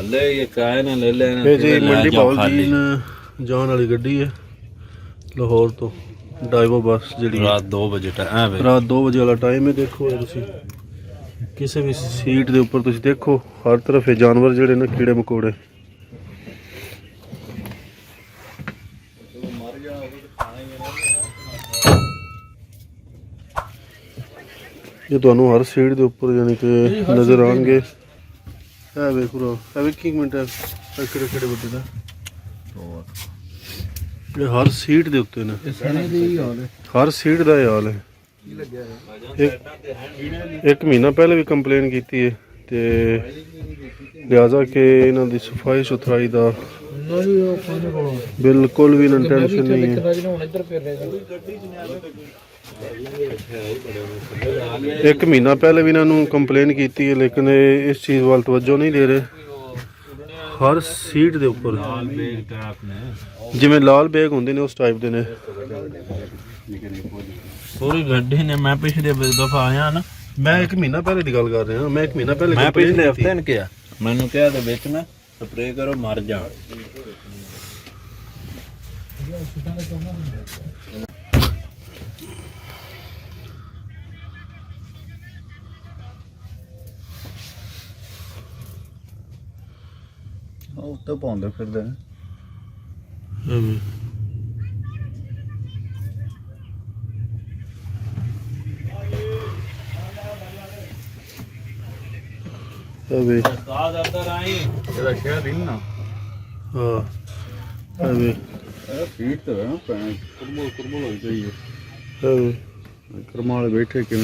हले ये काहे ना ले लेना ਇਹ ਜੀ ਮੰਡੀ ਬਾਉਲਦੀਨ ਜਾਣ ਵਾਲੀ ਗੱਡੀ ਹੈ ਲਾਹੌਰ ਤੋਂ ਡਾਈਵੋ ਬੱਸ ਜਿਹੜੀ रात 2 बजे टाइम ਰਾਤ 2 ਵਜੇ ਵਾਲਾ ਟਾਈਮ ਹੈ। ਦੇਖੋ ਇਹ ਤੁਸੀਂ ਕਿਸੇ ਵੀ ਸੀਟ ਦੇ ਉੱਪਰ ਤੁਸੀਂ ਦੇਖੋ ਹਰ ਤਰਫ ਇਹ ਜਾਨਵਰ ਜਿਹੜੇ ਨੇ ਕੀੜੇ ਮਕੌੜੇ। ਇਹ ਤੁਹਾਨੂੰ ਹਰ ਸੀਟ ਦੇ ਉੱਪਰ ਯਾਨੀ ਕਿ ਨਜ਼ਰ ਆਉਣਗੇ। ਇਹ ਵੇਖੋ ਇਹ ਵੇਖੀ ਇੱਕ ਮਿੰਟ ਕਿਹੜੇ ਕਿਹੜੇ ਵੱਡੇ ਦਾ ਇਹ ਹਰ ਸੀਟ ਦੇ ਉੱਤੇ ਨੇ। ਹਰ ਸੀਟ ਦਾ ਇਹ ਹਾਲ ਹੈ। ਇੱਕ ਮਹੀਨਾ ਪਹਿਲੇ ਵੀ ਕੰਪਲੇਨ ਕੀਤੀ ਹੈ ਤੇ ਲਿਹਾਜ਼ਾ ਕਿ ਇਹਨਾਂ ਦੀ ਸਫਾਈ ਸੁਥਰਾਈ ਦਾ ਬਿਲਕੁਲ ਵੀ ਟੈਨਸ਼ਨ ਨਹੀਂ ਹੈ। ਇੱਕ ਮਹੀਨਾ ਪਹਿਲੇ ਵੀ ਇਹਨਾਂ ਨੂੰ ਕੰਪਲੇਨ ਕੀਤੀ ਹੈ ਲੇਕਿਨ ਇਹ ਇਸ ਚੀਜ਼ ਵੱਲ ਤਵੱਜੋ ਨਹੀਂ ਦੇ ਰਹੇ। ਹਰ ਸੀਟ ਦੇ ਉੱਪਰ ਜਿਵੇਂ ਲਾਲ ਬੈਗ ਹੁੰਦੇ ਨੇ ਉਸ ਟਾਈਪ ਦੇ ਨੇ। पूरी गड्डी ने मैं पिछले दफा आया ना मैं एक महीना पहले की गल कर रहा। मैं एक महीना पहले मैं पिछले हफ्ते ने किया मैंने क्या तो बेच ना स्प्रे करो मर जा। उत्ते पाउंदे फिरदे अबे उस्ताद अंदर आई तेरा शहर दिन ना हाँ अबे फीट तो है ना कुरमुल कुरमुल हो चाहिए अबे करमाल बैठे कि